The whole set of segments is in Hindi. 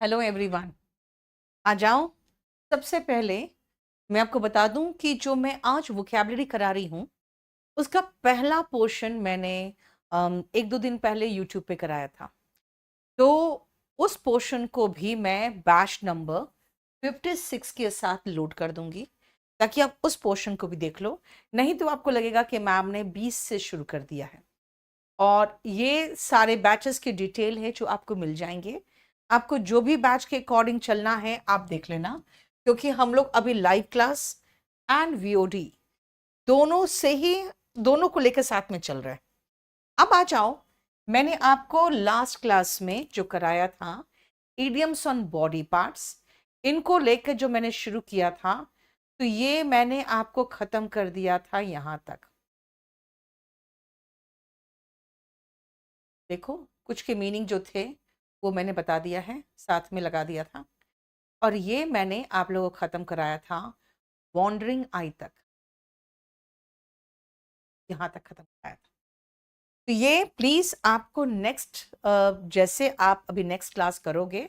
Hello everyone. आ जाओ। सबसे पहले मैं आपको बता दूं कि जो मैं आज वोकैबुलरी करा रही हूं उसका पहला पोर्शन मैंने एक दो दिन पहले यूट्यूब पे कराया था। तो उस पोर्शन को भी मैं बैच नंबर 56 के साथ लोड कर दूंगी ताकि आप उस पोर्शन को भी देख लो। नहीं तो आपको लगेगा कि मैम ने 20 से शुरू कर दिया है। और ये सारे बैचेस की डिटेल है जो आपको मिल जाएंगे। आपको जो भी बैच के अकॉर्डिंग चलना है आप देख लेना, क्योंकि हम लोग अभी लाइव क्लास एंड वीओडी दोनों से ही दोनों को लेकर साथ में चल रहे हैं। अब आ जाओ, मैंने आपको लास्ट क्लास में जो कराया था इडियम्स ऑन बॉडी पार्ट्स, इनको लेकर जो मैंने शुरू किया था, तो ये मैंने आपको खत्म कर दिया था यहां तक। देखो, कुछ के मीनिंग जो थे वो मैंने बता दिया है, साथ में लगा दिया था। और ये मैंने आप लोगों को खत्म कराया था वॉन्डरिंग आई तक, यहाँ तक खत्म कराया था। तो ये प्लीज आपको नेक्स्ट, जैसे आप अभी नेक्स्ट क्लास करोगे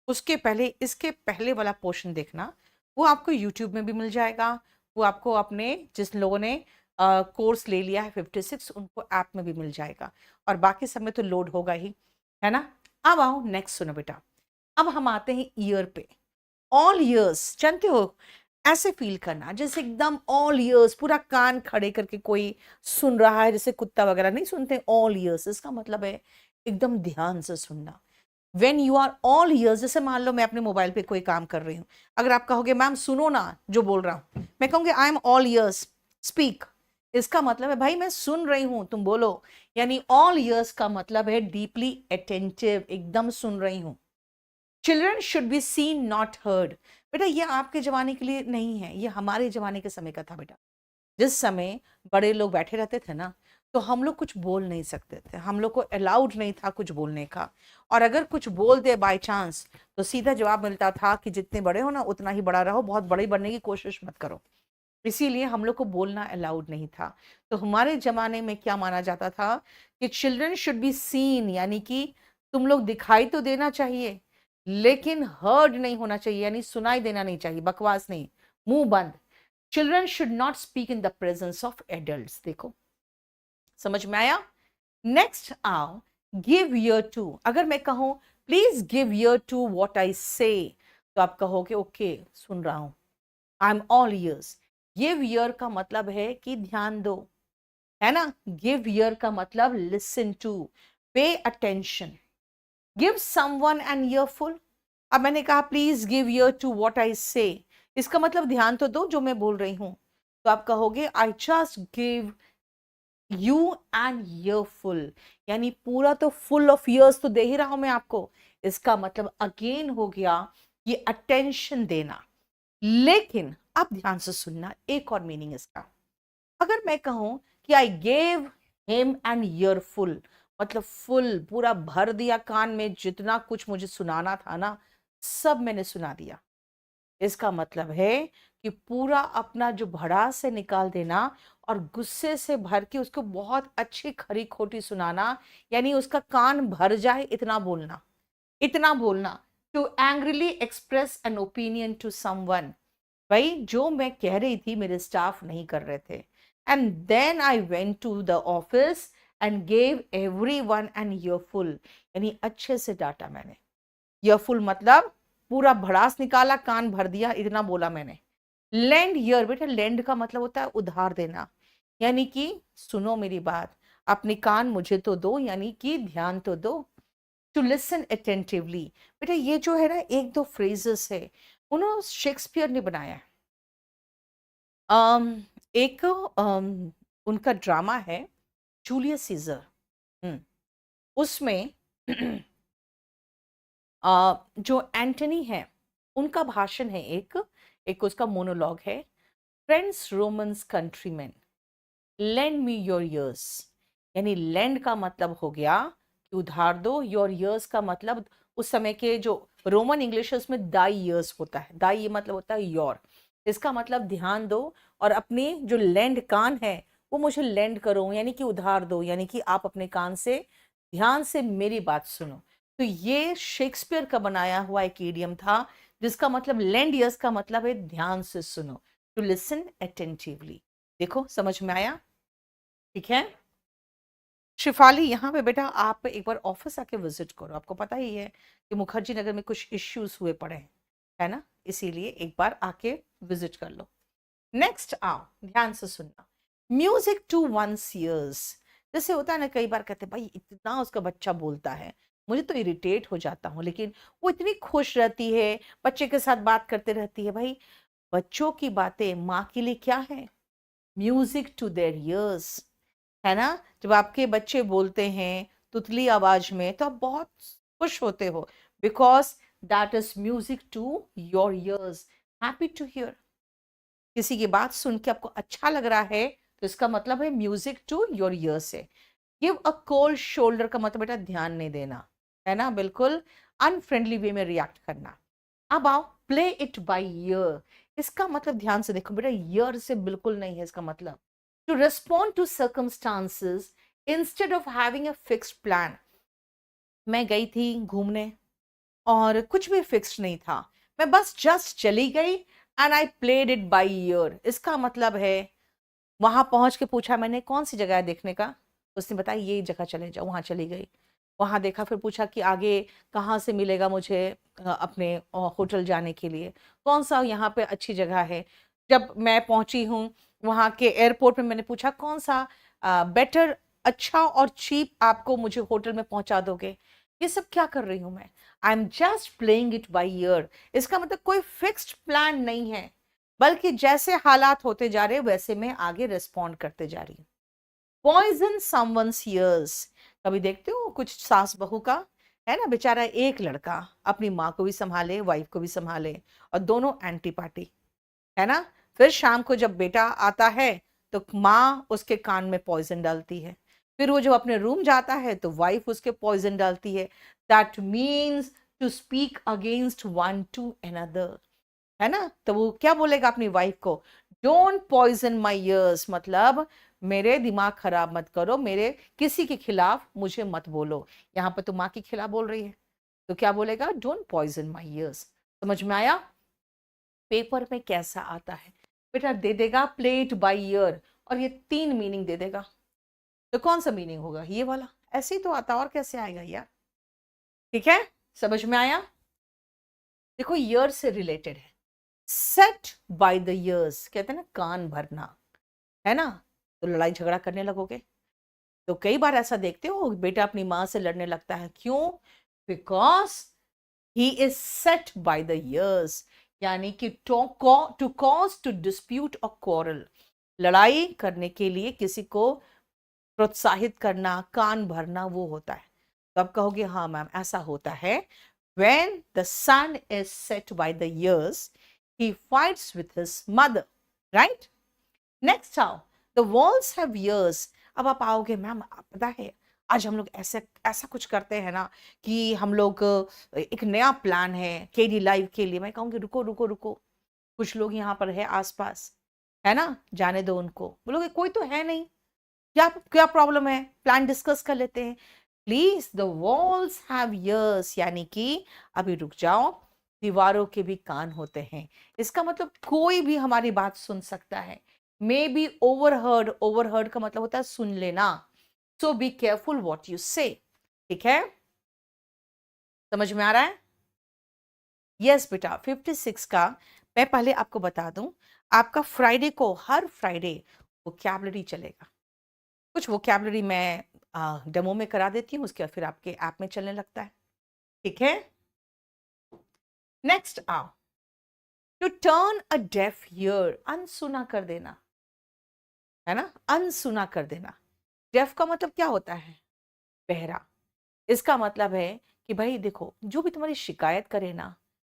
उसके पहले इसके पहले वाला पोर्शन देखना। वो आपको यूट्यूब में भी मिल जाएगा, वो आपको अपने जिस लोगों ने कोर्स ले लिया है 56 उनको ऐप में भी मिल जाएगा, और बाकी सब में तो लोड होगा ही, है ना। अब आओ नेक्स्ट सुनो बेटा। अब हम आते हैं ईयर पे। ऑल ईयर्स जानते हो, ऐसे फील करना जैसे एकदम ऑल ईयर्स, पूरा कान खड़े करके कोई सुन रहा है, जैसे कुत्ता वगैरह नहीं सुनते। ऑल ईयर्स इसका मतलब है एकदम ध्यान से सुनना। When you are all ears, जैसे मान लो मैं अपने मोबाइल पे कोई काम कर रही हूँ, अगर आप कहोगे मैम सुनो ना जो बोल रहा हूँ, मैं कहूँगी आई एम ऑल ईयर्स स्पीक, इसका मतलब है भाई मैं सुन रही हूँ तुम बोलो। यानी ऑल ईयर्स का मतलब है डीपली अटेंटिव, एकदम सुन रही हूँ। Children should be seen not heard. बेटा ये आपके जमाने के लिए नहीं है, ये हमारे जमाने के समय का था बेटा। जिस समय बड़े लोग बैठे रहते थे ना, तो हम लोग कुछ बोल नहीं सकते थे, हम लोग को अलाउड नहीं था कुछ बोलने का। और अगर कुछ बोल दे बाय चांस, तो सीधा जवाब मिलता था कि जितने बड़े हो ना उतना ही बड़ा रहो, बहुत बड़े बनने की कोशिश मत करो। इसीलिए हम लोग को बोलना अलाउड नहीं था। तो हमारे जमाने में क्या माना जाता था कि चिल्ड्रन शुड बी सीन, यानी कि तुम लोग दिखाई तो देना चाहिए लेकिन हर्ड नहीं होना चाहिए, यानी सुनाई देना नहीं चाहिए, बकवास नहीं, मुंह बंद। Children should not speak in the presence of adults. देखो समझ में आया। नेक्स्ट आओ, गिव ईयर टू। अगर मैं कहूं please give ear to what I say, तो आप कहोगे ओके सुन रहा हूं, I am all ears. Give ear का मतलब है कि ध्यान दो, है ना। गिव ईयर का मतलब listen to, pay attention. Give someone an earful. अब मैंने कहा please give ear to what I say, इसका मतलब ध्यान तो दो जो मैं बोल रही हूं। तो आप कहोगे I just give you an earful, यानी पूरा तो फुल ऑफ ईयर्स तो दे ही रहा हूं मैं आपको। इसका मतलब अगेन हो गया ये अटेंशन देना। लेकिन अब ध्यान से सुनना, एक और मीनिंग इसका। अगर मैं कहूं कि आई गेव हिम एन ईयरफुल, मतलब फुल पूरा भर दिया कान में, जितना कुछ मुझे सुनाना था ना सब मैंने सुना दिया। इसका मतलब है कि पूरा अपना जो भड़ास से निकाल देना और गुस्से से भर के उसको बहुत अच्छी खरी खोटी सुनाना, यानी उसका कान भर जाए इतना बोलना, इतना बोलना। To angrily express an opinion to someone, भाई जो मैं कह रही थी मेरे स्टाफ नहीं कर रहे थे। And then I went to the office and gave everyone an earful, यानी अच्छे से डांटा मैंने। ईयरफुल मतलब पूरा भड़ास निकाला, कान भर दिया, इतना बोला मैंने। लेंड ईयर, बेटा लेंड का मतलब होता है उधार देना, यानी कि सुनो मेरी बात, अपने कान मुझे तो दो, यानी कि ध्यान तो दो। टू लिसन अटेंटिवली, बेटा ये जो है ना एक दो फ्रेजेस है, उन्होंने शेक्सपियर ने बनाया है। एक उनका ड्रामा है जूलियस सीजर। हम्म, उसमें जो एंटनी है उनका भाषण है, एक एक उसका मोनोलॉग है। Friends Romans countryman lend me your ears, यानी लेंड का मतलब हो गया कि उधार दो, योर ईयर्स का मतलब उस समय के जो रोमन इंग्लिश है उसमें दाई ईयर्स होता है, दाई ये मतलब होता है योर, इसका मतलब ध्यान दो। और अपने जो लेंड कान है वो मुझे लेंड करो, यानी कि उधार दो, यानी कि आप अपने कान से ध्यान से मेरी बात सुनो। तो ये शेक्सपियर का बनाया हुआ एक इडियम था, जिसका मतलब लेंड ईयर्स का मतलब है ध्यान से सुनो, टू लिसन अटेंटिवली। देखो समझ में आया? ठीक है शिफाली, यहाँ पे बेटा आप एक बार ऑफिस आके विजिट करो। आपको पता ही है कि मुखर्जी नगर में कुछ इश्यूज हुए पड़े हैं, है ना, इसीलिए एक बार आके विजिट कर लो। नेक्स्ट आओ, ध्यान से सुनना। Music to one's ears. जैसे होता है ना, कई बार कहते हैं भाई इतना उसका बच्चा बोलता है, मुझे तो इरिटेट हो जाता हूँ, लेकिन वो इतनी खुश रहती है, बच्चे के साथ बात करते रहती है। भाई बच्चों की बातें माँ के लिए क्या है? म्यूजिक टू देयर ईयर्स, है ना। जब आपके बच्चे बोलते हैं तुतली आवाज में तो आप बहुत खुश होते हो, because that is music to your ears, happy to hear. किसी की बात सुन के आपको अच्छा लग रहा है तो इसका मतलब है म्यूजिक टू योर ईयर्स है। गिव अ कोल्ड शोल्डर का मतलब बेटा ध्यान नहीं देना, है ना, बिल्कुल अनफ्रेंडली वे में रिएक्ट करना। अब आओ, प्ले इट बाय ईयर। इसका मतलब ध्यान से देखो बेटा, ईयर से बिल्कुल नहीं है इसका मतलब। To respond to circumstances instead of having a fixed plan. मैं गई थी घूमने और कुछ भी फिक्स्ड नहीं था, मैं बस जस्ट चली गई and I played it by year. इसका मतलब है वहां पहुंच के पूछा मैंने कौन सी जगह है देखने का, उसने बताया ये जगह चले जाओ, वहां चली गई, वहां देखा, फिर पूछा कि आगे कहाँ से मिलेगा मुझे अपने होटल जाने के लिए, कौन सा यहाँ पे अच्छी जगह है। जब मैं पहुंची हूँ वहां के एयरपोर्ट में, मैंने पूछा कौन सा बेटर, अच्छा और चीप आपको मुझे होटल में पहुंचा दोगे। ये सब क्या कर रही हूं मैं? I am just playing it by year. इसका मतलब कोई फिक्स्ड प्लान नहीं है, बल्कि जैसे हालात होते जा रहे वैसे मैं आगे रिस्पॉन्ड करते जा रही हूँ। Poison someone's ears. कभी देखते हो कुछ सास बहू का, है ना, बेचारा एक लड़का अपनी माँ को भी संभाले, वाइफ को भी संभाले, और दोनों एंटी पार्टी, है ना। फिर शाम को जब बेटा आता है तो माँ उसके कान में पॉइजन डालती है, फिर वो जब अपने रूम जाता है तो वाइफ उसके पॉइजन डालती है। That means to speak against one to another, है ना। तो वो क्या बोलेगा अपनी वाइफ को? डोंट पॉइजन माई ईयर्स, मतलब मेरे दिमाग खराब मत करो, मेरे किसी के खिलाफ मुझे मत बोलो। यहाँ पर तो माँ के खिलाफ बोल रही है, तो क्या बोलेगा? Don't poison my ears. समझ में आया? पेपर में कैसा आता है बेटा, दे देगा प्लेट बाय ईयर, और ये 3 मीनिंग दे देगा। तो कौन सा मीनिंग होगा? ये वाला। ऐसे ही तो आता, और कैसे आएगा यार? ठीक है, समझ में आया? देखो ईयर से रिलेटेड है। सेट बाय द ईयर्स, कहते हैं ना कान भरना, है ना। तो लड़ाई झगड़ा करने लगोगे। तो कई बार ऐसा देखते हो बेटा अपनी माँ से लड़ने लगता है, क्यों? Because he is set by the years, यानी कि टू कॉज टू डिस्प्यूट और क्वारल, लड़ाई करने के लिए किसी को प्रोत्साहित करना, कान भरना, वो होता है। तो आप कहोगे हाँ मैम ऐसा होता है। when the son is set by the years, he fights with his mother, right? Next how the walls have years. अब आप आओगे मैम पता है आज हम लोग ऐसे ऐसा कुछ करते हैं ना कि हम लोग एक नया प्लान है केडी लाइव के लिए। मैं कहूँगी रुको रुको रुको, कुछ लोग यहाँ पर है आसपास, है ना, जाने दो उनको। बोलोगे कोई तो है नहीं, क्या क्या प्रॉब्लम है, प्लान डिस्कस कर लेते हैं। Please, the walls have years, यानी कि अभी रुक जाओ, दीवारों के भी कान होते हैं। इसका मतलब कोई भी हमारी बात सुन सकता है। मे बी ओवरहर्ड, ओवरहर्ड का मतलब होता है सुन लेना। सो बी केयरफुल व्हाट यू से। ठीक है, समझ में आ रहा है? यस बेटा, 56 का मैं पहले आपको बता दूं, आपका फ्राइडे को, हर फ्राइडे वोकैबुलरी चलेगा। कुछ वोकैबुलरी मैं डेमो में करा देती हूँ, उसके बाद फिर आपके ऐप में चलने लगता है। ठीक है, नेक्स्ट आओ। To turn a deaf ear, अनसुना कर देना, है ना, अनसुना कर देना। डेफ का मतलब क्या होता है? बहरा। इसका मतलब है कि भाई देखो, जो भी तुम्हारी शिकायत करे ना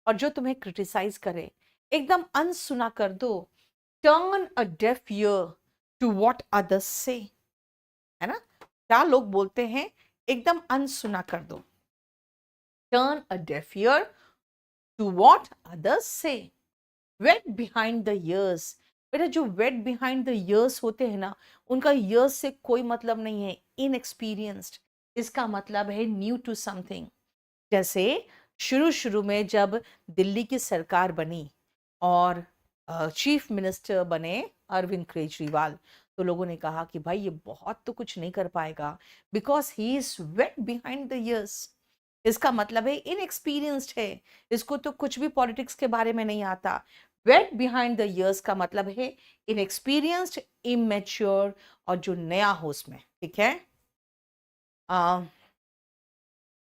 और जो तुम्हें क्रिटिसाइज करे, एकदम अनसुना कर दो। Turn a deaf ear to what others say, है ना, क्या लोग बोलते हैं, एकदम अनसुना कर दो। Turn a deaf ear to what others say. Wet behind the ears, बेटा जो वेट बिहाइंड द ईयर्स होते हैं ना, उनका ईयर्स से कोई मतलब नहीं है। इनएक्सपीरियंस्ड, इसका मतलब है न्यू टू समथिंग, जैसे शुरू शुरू में जब दिल्ली की सरकार बनी और चीफ मिनिस्टर बने अरविंद केजरीवाल, तो लोगों ने कहा कि भाई ये बहुत तो कुछ नहीं कर पाएगा, because he is wet behind the ears. इसका मतलब है इनएक्सपीरियंस्ड है, इसको तो कुछ भी पॉलिटिक्स के बारे में नहीं आता। वेट बिहाइंड द ईयर्स का मतलब है इनएक्सपीरियंस्ड, इमेच्योर, और जो नया हो उसमें, ठीक है।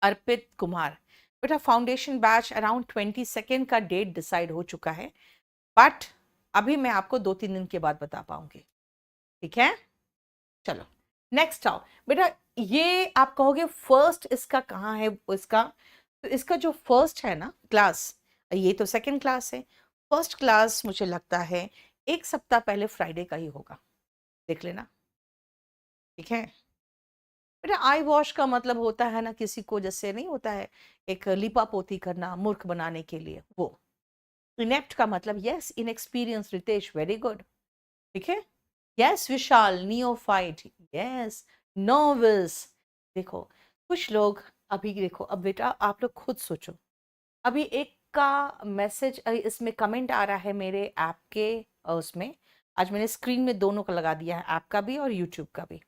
अर्पित कुमार, बेटा फाउंडेशन बैच अराउंड 22 का डेट डिसाइड हो चुका है, बट अभी मैं आपको 2-3 दिन के बाद बता पाऊंगी, ठीक है। चलो नेक्स्ट आओ बेटा। ये आप कहोगे फर्स्ट इसका कहाँ है इसका, तो इसका जो फर्स्ट है ना क्लास, ये तो सेकंड क्लास है, फर्स्ट क्लास मुझे लगता है 1 सप्ताह पहले फ्राइडे का ही होगा, देख लेना, ठीक है। बेटा आई वॉश का मतलब होता है ना, किसी को जैसे नहीं होता है एक लिपा पोती करना मूर्ख बनाने के लिए, वो। इनेप्ट का मतलब yes inexperience, Ritesh very good, ठीक है। Yes Vishal, neophyte, yes novice. देखो कुछ लोग अभी देखो, अब बेटा आप लोग खुद सोचो, अभी एक का मैसेज इसमें कमेंट आ रहा है मेरे ऐप के उसमें, आज मैंने स्क्रीन में दोनों का लगा दिया है, ऐप का भी और यूट्यूब का भी।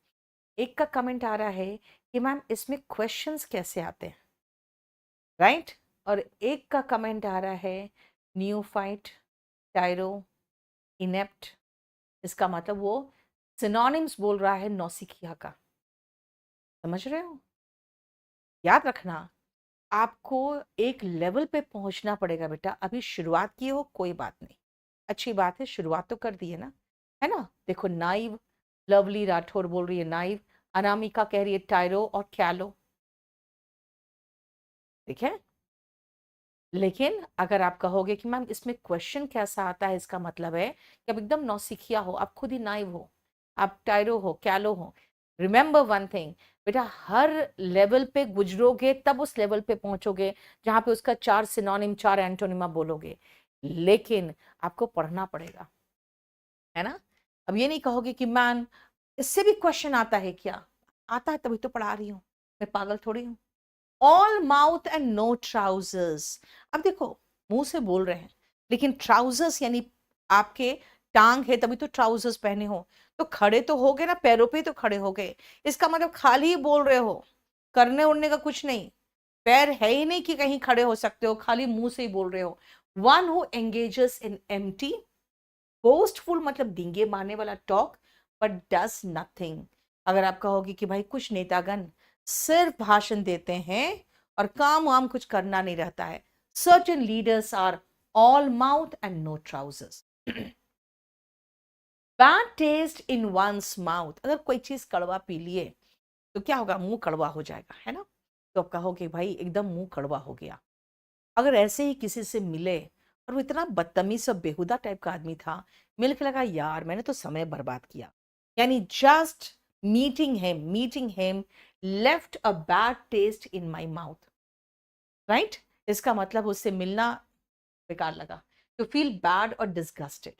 एक का कमेंट आ रहा है कि मैम इसमें क्वेश्चंस कैसे आते हैं, राइट। और एक का कमेंट आ रहा है न्यूफाइट, टायरो, इनेप्ट, इसका मतलब वो सिनोनिम्स बोल रहा है नौसिखिया का, समझ रहे हो। याद रखना, आपको एक लेवल पे पहुंचना पड़ेगा बेटा, अभी शुरुआत की हो कोई बात नहीं, अच्छी बात है, शुरुआत तो कर दी है ना, है ना। देखो नाइव, लवली राठौर बोल रही है नाइव, अनामिका कह रही है टायरो और कैलो, ठीक है। लेकिन अगर आप कहोगे कि मैम इसमें क्वेश्चन कैसा आता है, इसका मतलब है कि आप एकदम नौसिखिया हो, आप खुद ही नाइव हो, आप टायरो हो, कैलो हो। रिमेंबर वन थिंग बेटा, हर लेवल पे गुजरोगे तब उस लेवल पे पहुंचोगे जहां पे उसका 4 सिनोनिम 4 एंटोनिमा बोलोगे, लेकिन आपको पढ़ना पड़ेगा, है ना। अब ये नहीं कहोगे कि मैम इससे भी क्वेश्चन आता है क्या, आता है तभी तो पढ़ा रही हूँ, मैं पागल थोड़ी हूँ। All mouth and no trousers, अब देखो मुंह से बोल रहे हैं, लेकिन ट्राउजर्स यानी आपके टांग है तभी तो ट्राउजर्स पहने हो, तो खड़े तो हो गए ना, पैरों पे तो खड़े हो गए, इसका मतलब खाली ही बोल रहे हो, करने उड़ने का कुछ नहीं, पैर है ही नहीं कि कहीं खड़े हो सकते हो, खाली मुंह से ही बोल रहे हो। One who engages in empty, boastful मतलब डींगे मारने वाला टॉक, बट डज नथिंग। अगर आप कहोगे कि भाई कुछ नेतागण सिर्फ भाषण देते हैं और काम वाम कुछ करना नहीं रहता है, certain leaders are all mouth and no trousers. Bad taste in one's mouth, अगर कोई चीज कड़वा पी लिए तो क्या होगा, मुंह कड़वा हो जाएगा, है ना। तो आप कहोगे भाई एकदम मुंह कड़वा हो गया। अगर ऐसे ही किसी से मिले और वो इतना बदतमीज और बेहुदा टाइप का आदमी था, मिल के लगा यार मैंने तो समय बर्बाद किया, यानी just meeting him left a bad taste in my mouth, right. इसका मतलब उससे मिलना बेकार लगा, टू फील बैड और disgusted.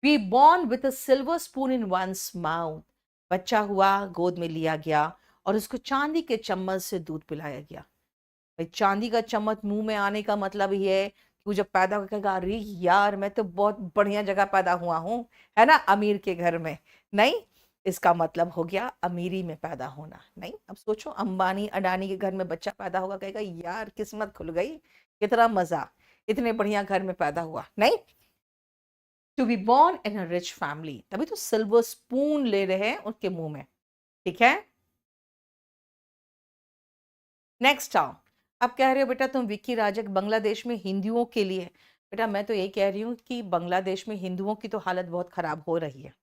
Be born with a silver spoon in one's mouth, बच्चा हुआ, गोद में लिया गया और उसको चांदी के चम्मच से दूध पिलाया गया। भाई चांदी का चम्मच मुंह में आने का मतलब ये है कि वो जब पैदा होकर कहेगा अरे यार मैं तो बहुत बढ़िया जगह पैदा हुआ हूँ, है ना, अमीर के घर में नहीं। इसका मतलब हो गया अमीरी में पैदा होना नहीं। अब सोचो अंबानी अडानी के घर में बच्चा पैदा होगा, कहेगा यार किस्मत खुल गई, कितना मजा, इतने बढ़िया घर में पैदा हुआ नहीं। To be born in a rich family, तभी तो सिल्वर स्पून ले रहे हैं उनके मुंह में, ठीक है। नेक्स्ट आओ। अब कह रहे हो बेटा तुम विक्की राजक बांग्लादेश में हिंदुओं के लिए, बेटा मैं तो यही कह रही हूँ कि बांग्लादेश में हिंदुओं की तो हालत बहुत खराब हो रही है,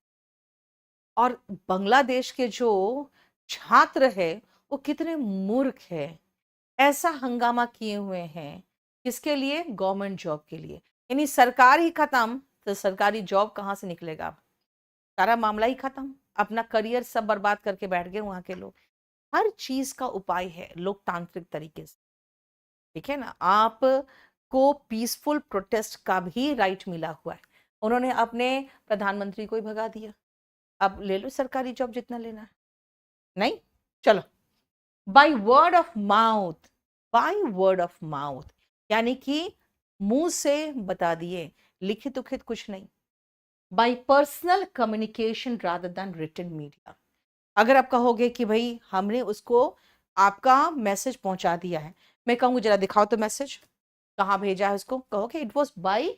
और बांग्लादेश के जो छात्र है वो कितने मूर्ख है, ऐसा हंगामा किए हुए हैं, किसके लिए, गवर्नमेंट जॉब के लिए। यानी सरकार ही खत्म तो सरकारी जॉब कहाँ से निकलेगा, सारा मामला ही खत्म, अपना करियर सब बर्बाद करके बैठ गए वहां के लोग। हर चीज का उपाय है लोकतांत्रिक तरीके से, ठीक है ना। आप को पीसफुल प्रोटेस्ट का भी राइट मिला हुआ है, उन्होंने अपने प्रधानमंत्री को ही भगा दिया, अब ले लो सरकारी जॉब जितना लेना है, नहीं। चलो, by word of mouth, by word of mouth, यानी कि मुंह से बता दिए, लिखित उखित कुछ नहीं। By personal communication rather than written media. अगर आप कहोगे कि भाई हमने उसको आपका मैसेज पहुंचा दिया है, मैं कहूंगी जरा दिखाओ तो मैसेज, कहाँ भेजा है उसको, कहोगे it was by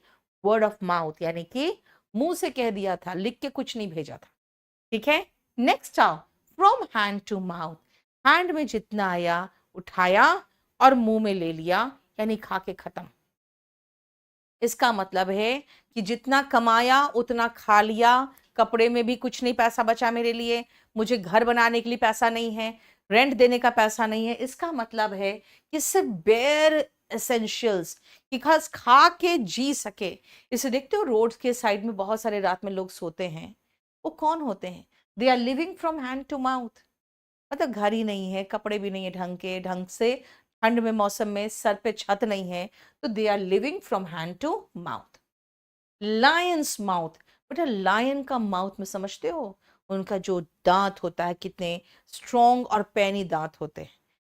word of mouth, यानी कि मुंह से कह दिया था, लिख के कुछ नहीं भेजा था। ठीक है, नेक्स्ट आओ, from hand to mouth. Hand में जितना आया उठाया और मुंह में ले लिया, यानी खा के खत्म। इसका मतलब है कि जितना कमाया उतना खा लिया, कपड़े में भी कुछ नहीं पैसा बचा मेरे लिए, मुझे घर बनाने के लिए पैसा नहीं है, रेंट देने का पैसा नहीं है। इसका मतलब है कि सिर्फ बेयर एसेंशियल्स, कि खास खा के जी सके। इसे देखते हो रोड के साइड में बहुत सारे रात में लोग सोते हैं, वो कौन होते हैं? They are living from hand to mouth. मतलब घर ही नहीं है, कपड़े भी नहीं है ढंग से, ठंड में मौसम में सर पे छत नहीं है, तो they are living from hand to mouth. Lion's mouth, बेटा लायन का माउथ में समझते हो, उनका जो दांत होता है कितने स्ट्रॉन्ग और पैनी दांत होते हैं,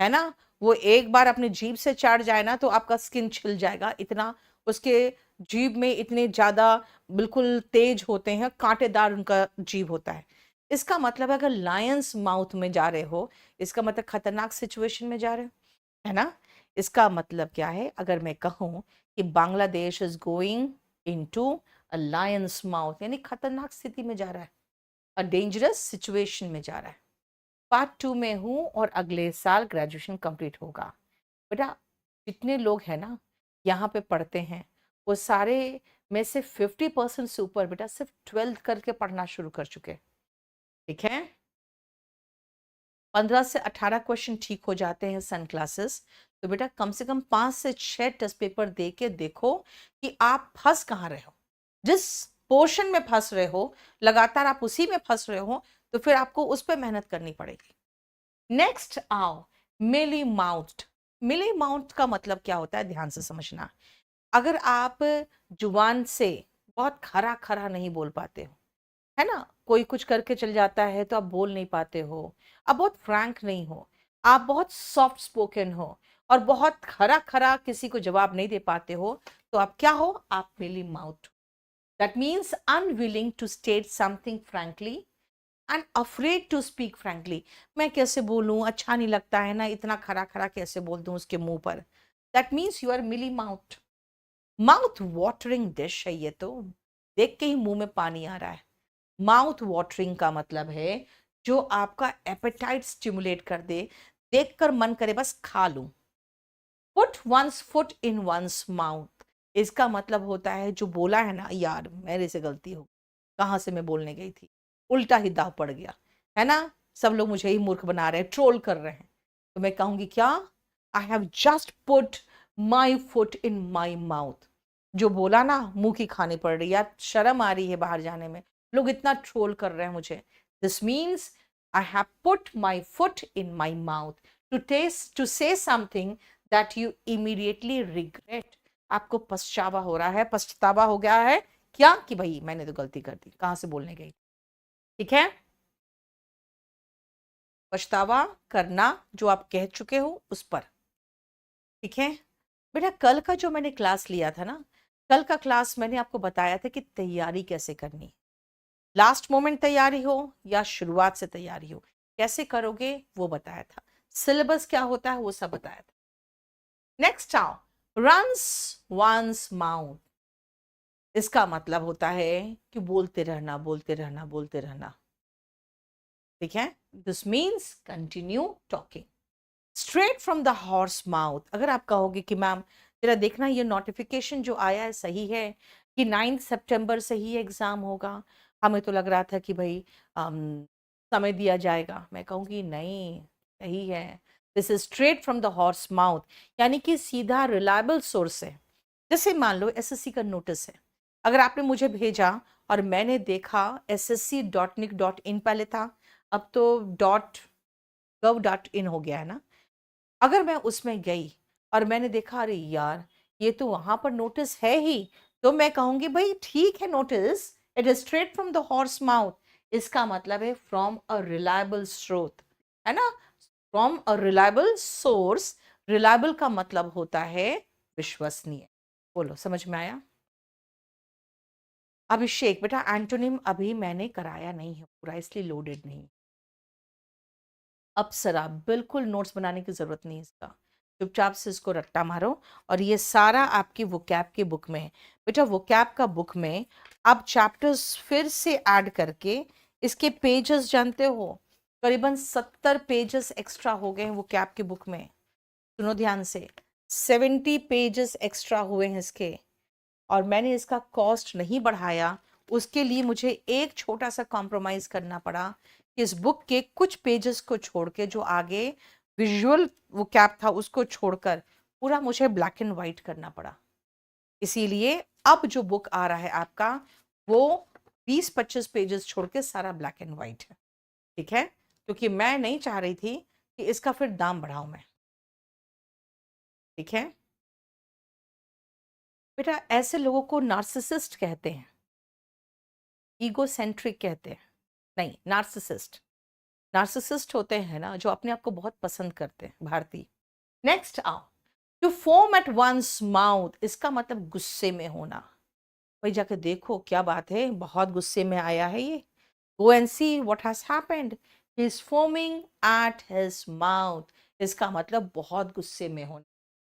है ना? वो एक बार अपने जीभ से चाट जाए ना तो आपका स्किन छिल जाएगा, इतना उसके जीभ में इतने ज्यादा बिल्कुल तेज होते हैं, कांटेदार उनका जीभ होता है। इसका मतलब है अगर लायंस माउथ में जा रहे हो, इसका मतलब खतरनाक सिचुएशन में जा रहे हो, है ना? इसका मतलब क्या है? अगर मैं कहूं कि Bangladesh is going into a Lions mouth, यानी खतरनाक स्थिति में जा रहा है, अ डेंजरस सिचुएशन में जा रहा है। पार्ट 2 में हूं और अगले साल ग्रेजुएशन कंप्लीट होगा। बेटा जितने लोग हैं ना यहाँ पे पढ़ते हैं, वो सारे में से 50% से ऊपर बेटा सिर्फ 12th करके पढ़ना शुरू कर चुके। ठीक है, 15 से 18 क्वेश्चन ठीक हो जाते हैं सन क्लासेस। तो बेटा कम से कम 5 से 6 टेस्ट पेपर दे के देखो कि आप फंस कहाँ रहे हो। जिस पोर्शन में फंस रहे हो, लगातार आप उसी में फंस रहे हो, तो फिर आपको उस पर मेहनत करनी पड़ेगी। नेक्स्ट आओ, मिली माउथ। मिली माउथ का मतलब क्या होता है, ध्यान से समझना। अगर आप जुबान से बहुत खरा खरा नहीं बोल पाते हो, है ना, कोई कुछ करके चल जाता है तो आप बोल नहीं पाते हो, आप बहुत फ्रैंक नहीं हो, आप बहुत सॉफ्ट स्पोकन हो और बहुत खरा खरा किसी को जवाब नहीं दे पाते हो, तो आप क्या हो? आप mealy mouth. That means unwilling to state something frankly and afraid to speak frankly. मैं कैसे बोलूं, अच्छा नहीं लगता है ना, इतना खरा खरा कैसे बोल दूं उसके मुंह पर। That means you are mealy mouth. Mouth watering dish है ये तो, देख के ही मुंह में पानी आ रहा है। माउथ वाटरिंग का मतलब है जो आपका एपेटाइट स्टिमुलेट कर दे, देखकर मन करे बस खा लूं। Put one's foot in one's mouth, इसका मतलब होता है जो बोला है ना, यार मेरे से गलती हो, कहाँ से मैं बोलने गई थी, उल्टा ही दाव पड़ गया, है ना, सब लोग मुझे ही मूर्ख बना रहे हैं, ट्रोल कर रहे हैं, तो मैं कहूंगी क्या? I have just put my foot in my mouth. जो बोला ना, मुंह की खानी पड़ रही है यार, शर्म आ रही है बाहर जाने में, लोग इतना ट्रोल कर रहे हैं मुझे। This means I have put my foot in my mouth to say something that you immediately regret. आपको पछतावा हो रहा है, पछतावा हो गया है क्या कि भाई मैंने तो गलती कर दी, कहां से बोलने गई। ठीक है, पछतावा करना जो आप कह चुके हो उस पर। ठीक है बेटा, कल का जो मैंने क्लास लिया था ना, कल का क्लास मैंने आपको बताया था कि तैयारी कैसे करनी, लास्ट मोमेंट तैयारी हो या शुरुआत से तैयारी हो, कैसे करोगे वो बताया था, सिलेबस क्या होता है वो सब बताया था। नेक्स्ट आओ, रंस वंस माउथ। इसका मतलब होता है कि बोलते रहना, बोलते रहना, बोलते रहना। ठीक है, this means continue talking. Straight from the horse mouth. अगर आप कहोगे कि मैम जरा देखना ये नोटिफिकेशन जो आया है सही है कि 9 सितंबर से ही एग्जाम होगा, हमें तो लग रहा था कि भाई समय दिया जाएगा, मैं कहूँगी नहीं, सही है। This is straight from the horse mouth, यानी कि सीधा रिलायबल सोर्स है। जैसे मान लो एसएससी का नोटिस है, अगर आपने मुझे भेजा और मैंने देखा ssc.nic.in पहले था, अब तो .gov.in हो गया है ना, अगर मैं उसमें गई और मैंने देखा अरे यार ये तो वहां पर नोटिस है ही, तो मैं कहूंगी भाई ठीक है notice, it is straight from the horse mouth. इसका मतलब है फ्रॉम अ रिलायबल स्रोत, है ना, from a reliable source, reliable का मतलब होता है विश्वसनीय। बोलो, समझ में आया? अभिषेक बेटा, एंटोनिम अभी मैंने कराया नहीं है पूरा, इसलिए लोडेड नहीं। अप्सरा, बिल्कुल नोट्स बनाने की जरूरत नहीं है इसका, चुपचाप से इसको रट्टा मारो। और ये सारा आपकी वोकैब की बुक में है बेटा। वोकैब का बुक में आप चैप्टर्स फिर से ऐड करके इसके पेजेस जानते हो, करीबन 70 पेजेस एक्स्ट्रा हो गए हैं वोकैब की बुक में। सुनो ध्यान से, 70 पेजेस एक्स्ट्रा हुए हैं इसके, और मैंने इसका कॉस्ट नहीं बढ़ाया। उसके लिए मुझे एक छोटा सा कॉम्प्रोमाइज करना पड़ा कि इस बुक के कुछ पेजेस को छोड़ के, जो आगे विजुअल वो कैप था उसको छोड़कर पूरा मुझे ब्लैक एंड व्हाइट करना पड़ा। इसीलिए अब जो बुक आ रहा है आपका, वो 20-25 पेजेस छोड़ के सारा ब्लैक एंड व्हाइट है। ठीक है, क्योंकि मैं नहीं चाह रही थी कि इसका फिर दाम बढ़ाऊं मैं। ठीक है बेटा, ऐसे लोगों को नार्सिसिस्ट कहते हैं, ईगोसेंट्रिक कहते हैं, नहीं नार्सिसिस्ट। नार्सिसिस्ट होते हैं ना जो अपने आप को बहुत पसंद करते हैं। भारती, नेक्स्ट आओ। To foam at one's mouth, इसका मतलब गुस्से में होना। भाई जाके देखो क्या बात है, बहुत गुस्से में आया है ये। Go and see what has happened, he is foaming at his mouth. इसका मतलब बहुत गुस्से में होना,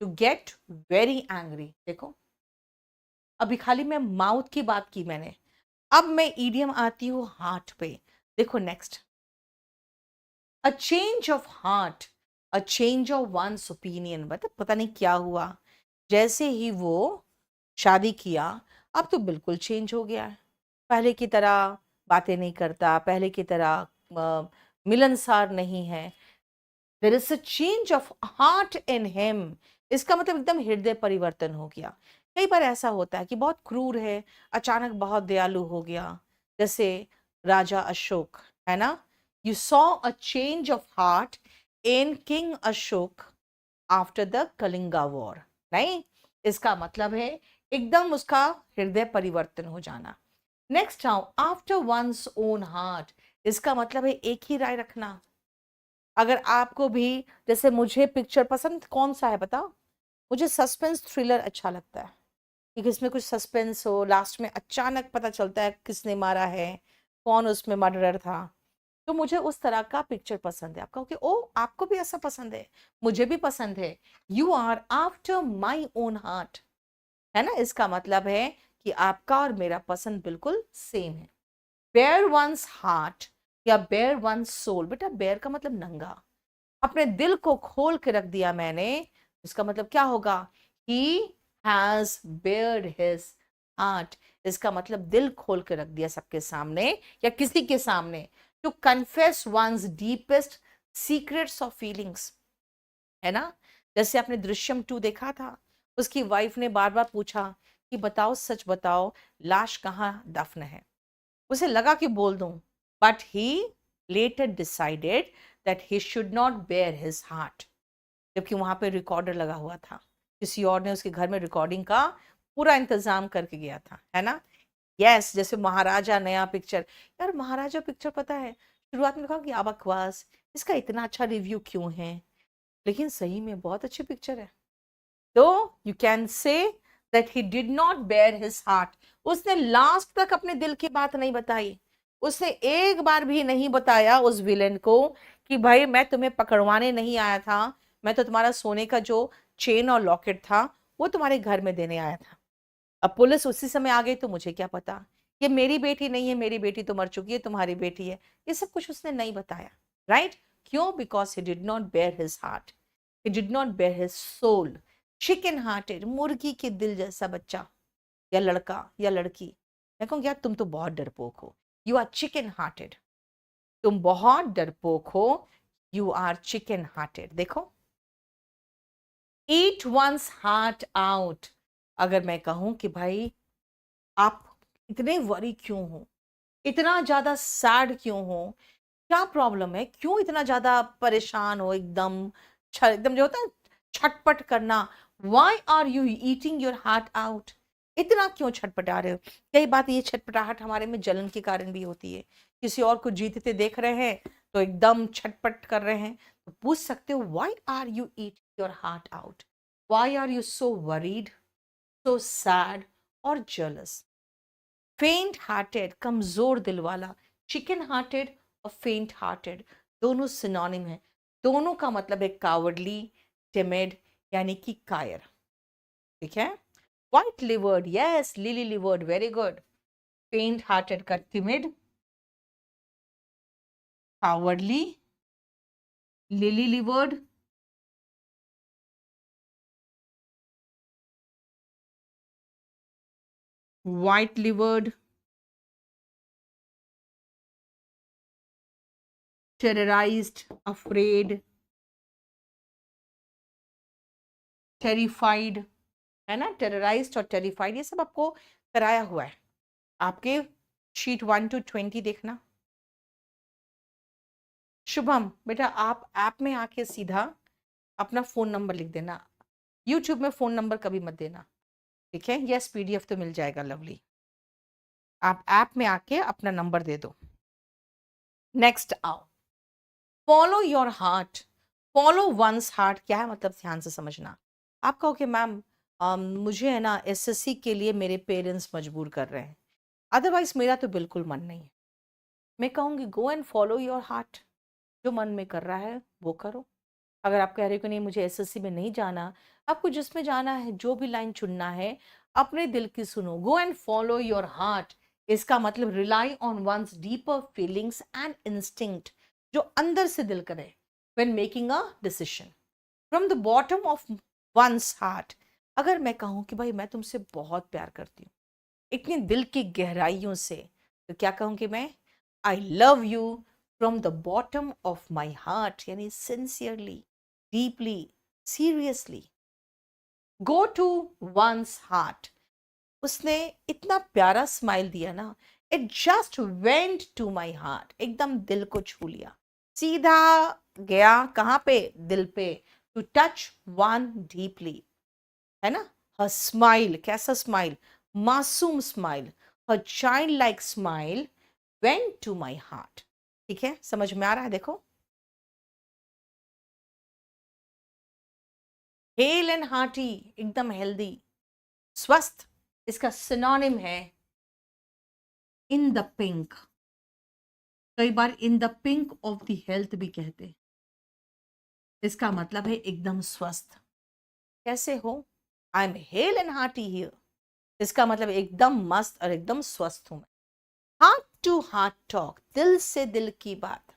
टू गेट वेरी एंग्री। देखो, अभी खाली मैं माउथ की बात की मैंने, अब मैं ईडियम आती हूँ हार्ट पे। देखो next, a change of heart, a change of once opinion. मतलब पता नहीं क्या हुआ, जैसे ही वो शादी किया अब तो बिल्कुल चेंज हो गया है। पहले की तरह बातें नहीं करता, पहले की तरह मिलनसार नहीं है। There is a change of heart in him. इसका मतलब एकदम हृदय परिवर्तन हो गया। कई बार ऐसा होता है कि बहुत क्रूर है, अचानक बहुत दयालु हो गया, जैसे राजा अशोक है ना। You saw a change of heart in king Ashok after the Kalinga war. नहीं, इसका मतलब है एकदम उसका हृदय परिवर्तन हो जाना। नेक्स्ट आओ, आफ्टर वंस ओन हार्ट। इसका मतलब है एक ही राय रखना। अगर आपको भी, जैसे मुझे पिक्चर पसंद कौन सा है बताओ? मुझे सस्पेंस थ्रिलर अच्छा लगता है, कि इसमें कुछ सस्पेंस हो, लास्ट में अचानक पता चलता है किसने मारा है, कौन उसमें मर्डरर था। तो मुझे उस तरह का पिक्चर पसंद है। आप कहोगे ओ आपको भी ऐसा पसंद है, मुझे भी पसंद है। You are after my own heart, है ना। इसका मतलब है कि आपका और मेरा पसंद बिल्कुल सेम है। बेयर वंस हार्ट या बेयर वंस सोल। बेटा बेयर का मतलब नंगा, अपने दिल को खोल के रख दिया मैंने। इसका मतलब क्या होगा? He has Baird his heart. इसका मतलब दिल खोल के रख दिया सबके सामने या किसी के सामने। To confess one's deepest secrets of feelings, है ना। जैसे आपने दृश्यम 2 देखा था, उसकी वाइफ ने बार बार पूछा कि बताओ, सच बताओ, लाश कहाँ दफन है। उसे लगा कि बोल दूं, but he later decided that he should not bare his heart. जबकि वहां पे रिकॉर्डर लगा हुआ था, किसी और ने उसके घर में रिकॉर्डिंग का पूरा इंतजाम करके गया था, है ना। यस, जैसे महाराजा नया पिक्चर। यार महाराजा पिक्चर पता है, शुरुआत में कहा कि अब बकवास, इसका इतना अच्छा रिव्यू क्यों है, लेकिन सही में बहुत अच्छी पिक्चर है। तो you can say that he did not bare his heart. उसने लास्ट तक अपने दिल की बात नहीं बताई। उसने एक बार भी नहीं बताया उस विलेन को कि भाई मैं तुम्हें पकड़वाने नहीं आया था, मैं तो तुम्हारा सोने का जो चेन और लॉकेट था वो तुम्हारे घर में देने आया था। अब पुलिस उसी समय आ गई तो मुझे क्या पता, ये मेरी बेटी नहीं है, मेरी बेटी तो मर चुकी है, तुम्हारी बेटी है। ये सब कुछ उसने नहीं बताया, राइट? क्यों? Because he did not bare his heart, he did not bare his soul. Chicken hearted, मुर्गी के दिल जैसा बच्चा या लड़का या लड़की। मैं कहूँ यार तुम तो बहुत डरपोक हो, यू आर चिकन हार्टेड। तुम बहुत डरपोक हो, यू आर चिकन हार्टेड। देखो, ईट वंस हार्ट आउट। अगर मैं कहूं कि भाई आप इतने वरी क्यों हो, इतना ज्यादा सैड क्यों हो, क्या प्रॉब्लम है, क्यों इतना ज्यादा परेशान हो, एकदम जो होता है छटपट करना। Why are you eating your heart out? इतना क्यों छटपटा रहे हो? कई बात ये छटपटाहट हमारे में जलन के कारण भी होती है। किसी और को जीतते देख रहे हैं तो एकदम छटपट कर रहे हैं, तो पूछ सकते हो why are you eat. Your heart out. Why are you so worried, so sad or jealous? Faint hearted, कमजोर दिल वाला. चिकन हार्टेड और फेंट हार्टेड दोनों सिनोनिम है. दोनों का मतलब है कावर्डली, टिमिड यानी कि कायर. ठीक है. White livered, yes, lily livered, very good. Faint hearted का timid, cowardly, lily livered, white livered, terrorized, afraid, terrified, है ना. टेरराइज्ड और टेरिफाइड ये सब आपको कराया हुआ है. आपके शीट 1 to 20 देखना. शुभम बेटा आप ऐप में आके सीधा अपना फोन नंबर लिख देना. यूट्यूब में फोन नंबर कभी मत देना. ठीक है. यस, पीडीएफ तो मिल जाएगा. लवली. आप ऐप में आके अपना नंबर दे दो. नेक्स्ट आओ. Follow your heart. Follow once heart क्या है मतलब ध्यान से समझना. आप कहोगे मैम मुझे है ना एसएससी के लिए मेरे पेरेंट्स मजबूर कर रहे हैं, अदरवाइज मेरा तो बिल्कुल मन नहीं है. मैं कहूँगी गो एंड फॉलो योर हार्ट. जो मन में कर रहा है वो करो. अगर आप कह रहे हो कि नहीं मुझे एसएससी में नहीं जाना, आपको जिसमें जाना है जो भी लाइन चुनना है अपने दिल की सुनो. Go and follow your heart. इसका मतलब rely on one's deeper feelings and instinct. जो अंदर से दिल करे when making a decision from the bottom of one's heart. अगर मैं कहूँ कि भाई मैं तुमसे बहुत प्यार करती हूँ इतनी दिल की गहराइयों से, तो क्या कहूँगी मैं? I love you from the bottom of my heart, यानी sincerely, deeply, seriously. Go to one's heart. उसने इतना प्यारा स्माइल दिया ना, it just went to my heart. एकदम दिल को छू लिया. सीधा गया कहाँ पे? दिल पे. To touch one deeply. है ना. हर स्माइल, कैसा स्माइल? मासूम smile. Her child like smile went to my heart. ठीक है. समझ में आ रहा है? देखो. हेल एंड हार्टी, एकदम हेल्दी, स्वस्थ. इसका सिनोनिम है इन द पिंक. कई बार in the pink of the health भी कहते. इसका मतलब है एकदम स्वस्थ. कैसे हो? I am hale and hearty here. इसका मतलब एकदम मस्त और एकदम स्वस्थ हूं मैं. हार्ट टू हार्ट टॉक, दिल से दिल की बात.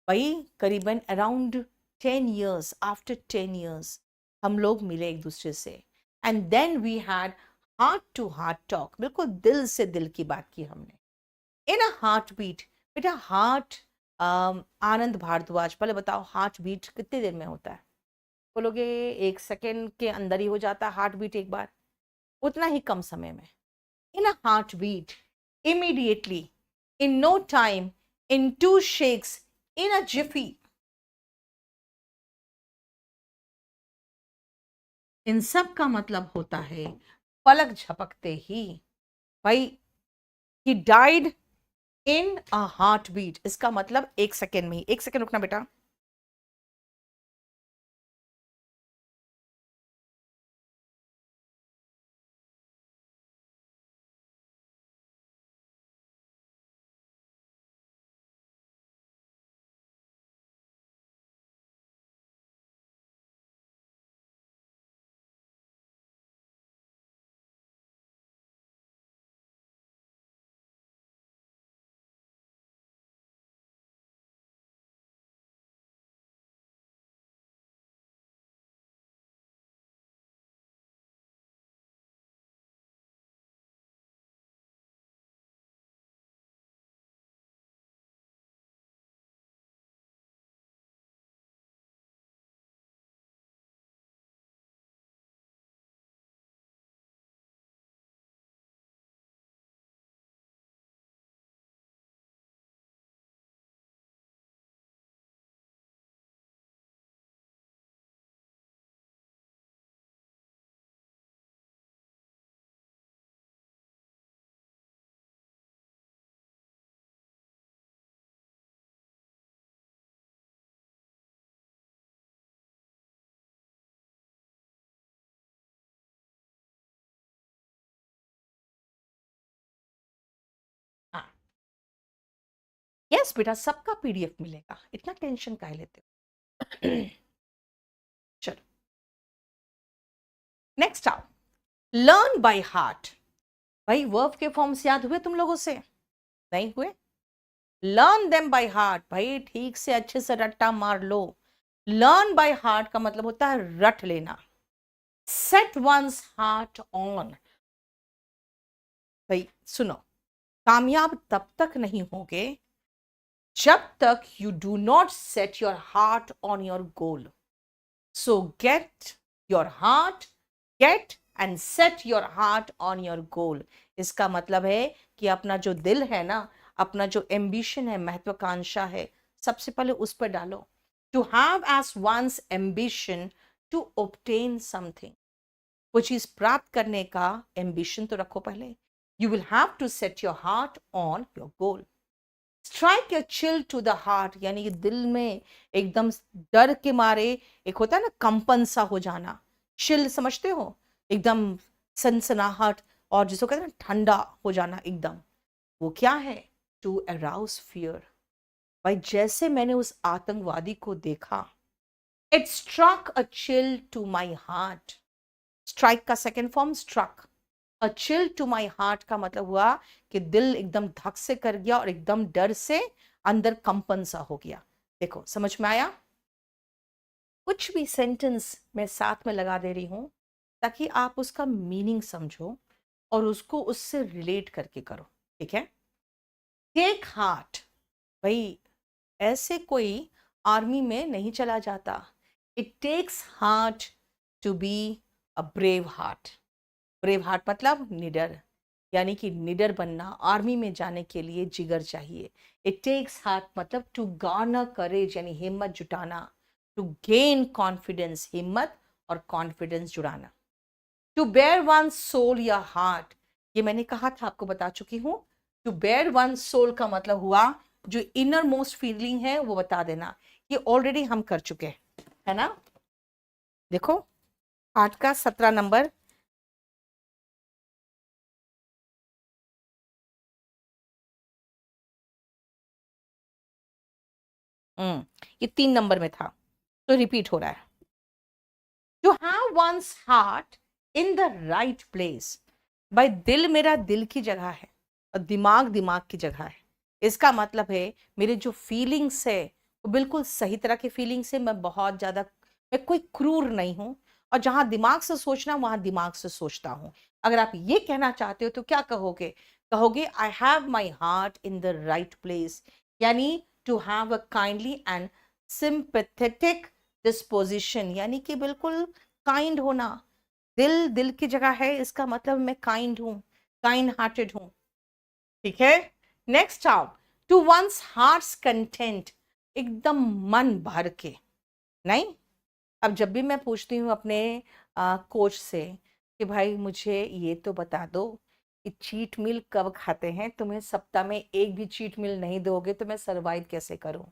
भाई करीबन अराउंड 10 years, आफ्टर 10 years हम लोग मिले एक दूसरे से. And then we had heart to heart talk. बिल्कुल दिल से दिल की बात की हमने. In a heart beat. बेटा हार्ट, आनंद भारद्वाज पहले बताओ हार्ट बीट कितनी देर में होता है? बोलोगे 1 सेकेंड के अंदर ही हो जाता है हार्ट बीट एक बार. उतना ही कम समय में. In a heart beat, immediately, in no time, in 2 shakes, in a jiffy. इन सब का मतलब होता है पलक झपकते ही. भाई he died in a heart beat. इसका मतलब 1 सेकेंड में ही. 1 सेकेंड रुकना बेटा. यस बेटा, सबका पीडीएफ मिलेगा, इतना टेंशन काहे लेते हो। चलो नेक्स्ट आओ, लर्न बाय हार्ट। भाई वर्ब के फॉर्म्स याद हुए तुम लोगों से? नहीं हुए? लर्न देम बाय हार्ट, भाई ठीक से अच्छे से रट्टा मार लो। लर्न बाय हार्ट का मतलब होता है रट लेना। सेट वंस हार्ट ऑन, भाई सुनो, कामयाब तब तक नहीं होगे जब तक you do not set your heart on your goal. So get your heart, get and set your heart on your goal. इसका मतलब है कि अपना जो दिल है ना, अपना जो एम्बिशन है, महत्वाकांक्षा है, सबसे पहले उस पर डालो। To have as one's ambition to obtain something, वो चीज प्राप्त करने का एम्बिशन तो रखो पहले। You will have to set your heart on your goal. Strike your chill to the heart, यानी कि दिल में एकदम डर के मारे एक होता है ना कंपन सा हो जाना। चिल समझते हो? एकदम सनसनाहट, और जिसको कहते हैं ना ठंडा हो जाना एकदम, वो क्या है? To arouse fear. भाई जैसे मैंने उस आतंकवादी को देखा, it struck a chill to my heart. Strike का second form struck. A chill to my heart का मतलब हुआ कि दिल एकदम धक से कर गया और एकदम डर से अंदर कंपन सा हो गया। देखो समझ में आया? कुछ भी सेंटेंस मैं साथ में लगा दे रही हूं ताकि आप उसका मीनिंग समझो और उसको उससे रिलेट करके करो, ठीक है? टेक हार्ट, भाई ऐसे कोई आर्मी में नहीं चला जाता। It takes heart to be a brave heart. Brave heart मतलब निडर, यानी कि निडर बनना, आर्मी में जाने के लिए जिगर चाहिए। इट टेक्स हार्ट मतलब टू गार्नर करेज, यानी हिम्मत जुटाना। टू गेन कॉन्फिडेंस, हिम्मत और कॉन्फिडेंस जुड़ाना। टू बेयर वन सोल या हार्ट, ये मैंने कहा था, आपको बता चुकी हूं। टू बेयर वन सोल का मतलब हुआ जो इनर मोस्ट फीलिंग है वो बता देना। ये ऑलरेडी हम कर चुके हैं, है ना? देखो हार्ट का 17 नंबर। ये 3 नंबर में था, तो रिपीट हो रहा है। To have one's heart in the right place, भाई दिल मेरा दिल की जगह है और दिमाग दिमाग की जगह है। इसका मतलब है मेरे जो फीलिंग्स है वो बिल्कुल सही तरह के फीलिंग्स है। मैं बहुत ज्यादा, मैं कोई क्रूर नहीं हूं, और जहां दिमाग से सोचना वहां दिमाग से सोचता हूं। अगर आप ये कहना चाहते हो तो क्या कहोगे? कहोगे I have my heart in the right place, यानी to have a kindly and sympathetic disposition, यानी कि बिल्कुल काइंड होना। दिल दिल की जगह है, इसका मतलब मैं काइंड हूं, काइंड हार्टेड हूं, ठीक है? नेक्स्ट आओ, टू वंस हार्ट्स कंटेंट, एकदम मन भर के। नहीं, अब जब भी मैं पूछती हूँ अपने कोच से कि भाई मुझे ये तो बता दो कि चीट मील कब खाते हैं, तुम्हें सप्ताह में एक भी चीट मील नहीं दोगे तो मैं सरवाइव कैसे करूं?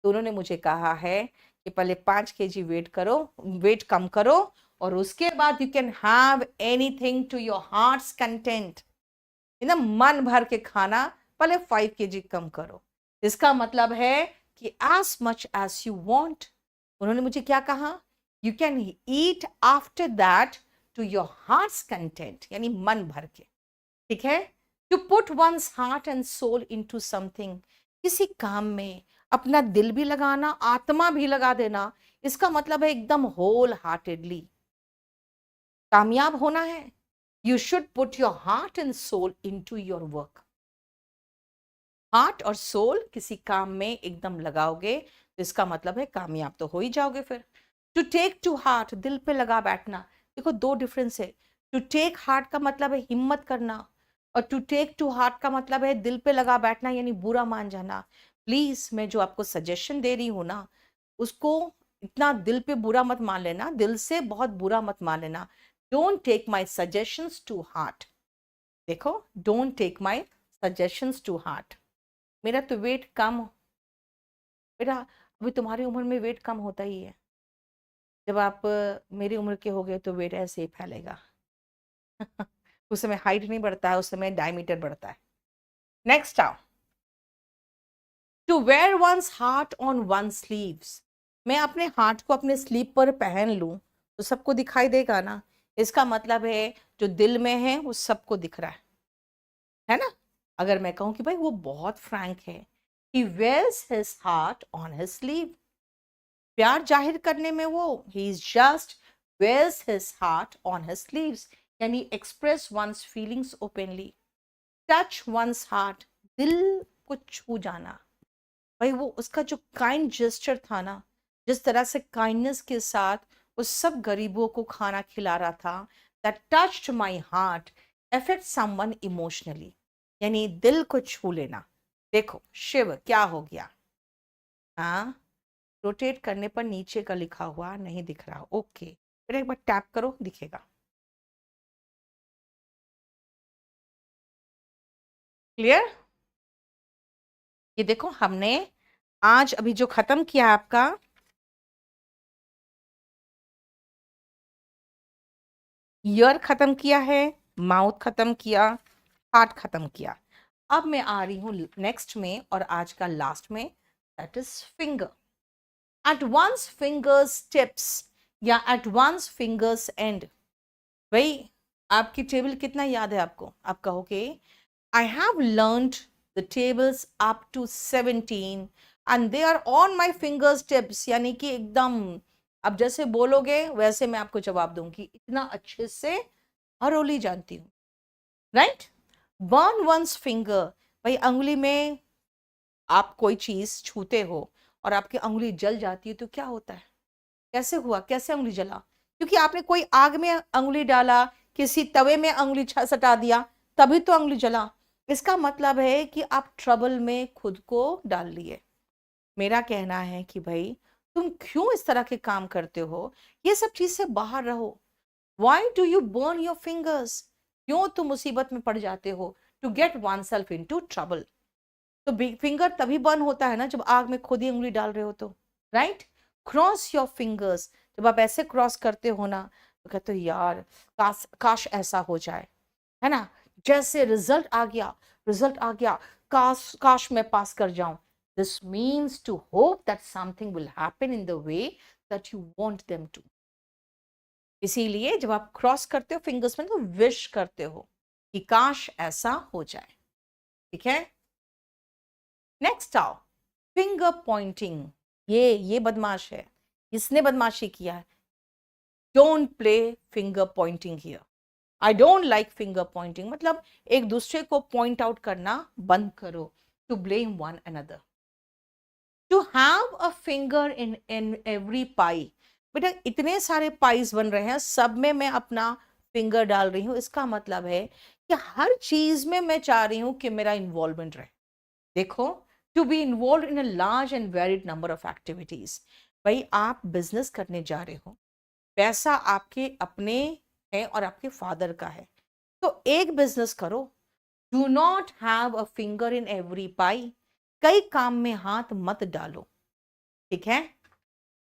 तो उन्होंने मुझे कहा है कि पहले 5 kg वेट करो, वेट कम करो, और उसके बाद you can have anything to your heart's content. ना मन भर के खाना, पहले 5 kg कम करो। इसका मतलब है कि as much as you want. उन्होंने मुझे क्या कहा? You can eat after that to your heart's content, यानी मन भर के, ठीक है? To put one's heart and soul into something, किसी काम में अपना दिल भी लगाना, आत्मा भी लगा देना। इसका मतलब है एकदम होल हार्टेडली। कामयाब होना है, you should put your heart and soul into your work. Heart और सोल किसी काम में एकदम लगाओगे तो इसका मतलब है कामयाब तो हो ही जाओगे फिर। टू टेक टू हार्ट, दिल पे लगा बैठना। देखो दो डिफरेंस है। टू टेक हार्ट का मतलब है हिम्मत करना, और टू टेक टू हार्ट का मतलब है दिल पे लगा बैठना, यानी बुरा मान जाना। प्लीज मैं जो आपको सजेशन दे रही हूं ना, उसको इतना दिल पे बुरा मत मान लेना, दिल से बहुत बुरा मत मान लेना। Don't take my suggestions to heart. देखो, don't take my suggestions to heart. मेरा तो वेट कम, बेटा अभी तुम्हारी उम्र में वेट कम होता ही है। जब आप मेरी उम्र के हो गए तो वेट ऐसे ही फैलेगा। उस समय हाइट नहीं बढ़ता है, उस समय डायमीटर बढ़ता है। नेक्स्ट आओ, to wear one's heart on one's sleeves, मैं अपने हार्ट को अपने स्लीव पर पहन लूं तो सबको दिखाई देगा ना। इसका मतलब है जो दिल में है वो सबको दिख रहा है ना। अगर मैं कहूं कि भाई वो बहुत फ्रैंक है, he wears his heart on his sleeve, प्यार जाहिर करने में वो he is just wears his heart on his sleeves, यानी express one's feelings openly, touch one's heart, दिल को छू जाना। भाई वो उसका जो काइंड जेस्चर था ना, जिस तरह से काइंडनेस के साथ उस सब गरीबों को खाना खिला रहा था, that touched my heart, affect someone emotionally, यानी दिल को छू लेना। देखो शिव क्या हो गया, हाँ, रोटेट करने पर नीचे का लिखा हुआ नहीं दिख रहा, ओके, फिर एक बार टैप करो दिखेगा। क्लियर? ये देखो हमने आज अभी जो खत्म किया आपका, ईयर खत्म किया है, माउथ खत्म किया, हार्ट खत्म किया। अब मैं आ रही हूं नेक्स्ट में और आज का लास्ट में, that is finger. At one's fingers tips या एट वंस फिंगर्स एंड। भाई आपकी टेबल कितना याद है आपको? आप कहोगे I have learned the tables up to 17 and they are on my fingers tips, यानी कि एकदम अब जैसे बोलोगे वैसे मैं आपको जवाब दूंगी, इतना अच्छे से हरोली जानती हूँ, राइट। बर्न वंस फिंगर, भाई अंगुली में आप कोई चीज छूते हो और आपकी अंगुली जल जाती है तो क्या होता है? कैसे हुआ, कैसे अंगुली जला? क्योंकि आपने कोई आग में अंगुली डाला, किसी तवे में अंगुली सटा दिया, तभी तो अंगुली जला। इसका मतलब है कि आप ट्रबल में खुद को डाल लिए। मेरा कहना है कि भाई तुम क्यों इस तरह के काम करते हो, ये सब चीज से बाहर रहो। Why do you burn your fingers? क्यों तुम मुसीबत में पड़ जाते हो? To get oneself into trouble. तो फिंगर तभी बर्न होता है ना जब आग में खुद ही उंगली डाल रहे हो तो, राइट। क्रॉस योर फिंगर्स, जब आप ऐसे क्रॉस करते हो ना तो कहते हो यार काश काश ऐसा हो जाए, है ना। जैसे रिजल्ट आ गया, रिजल्ट आ गया, काश काश मैं पास कर जाऊं। This means to hope that something will happen in the way that you want them to. इसीलिए जब आप क्रॉस करते हो फिंगर्स में तो विश करते हो कि काश ऐसा हो जाए, ठीक है। नेक्स्ट आओ, फिंगर पॉइंटिंग। ये बदमाश है, इसने बदमाशी किया है। Don't play finger pointing here. I don't like finger pointing, मतलब एक दूसरे को पॉइंट आउट करना बंद करो। To blame one another, to have a finger in in every pie. बेटा इतने सारे पाइज बन रहे हैं, सब में मैं अपना फिंगर डाल रही हूं, इसका मतलब है कि हर चीज में मैं चाह रही हूं कि मेरा इन्वॉल्वमेंट रहे। देखो, to be involved in a large and varied number of activities. भाई आप बिजनेस करने जा रहे हो, पैसा आपके अपने है और आपके फादर का है, तो एक बिजनेस करो। Do not have a finger in every pie, कई काम में हाथ मत डालो, ठीक है।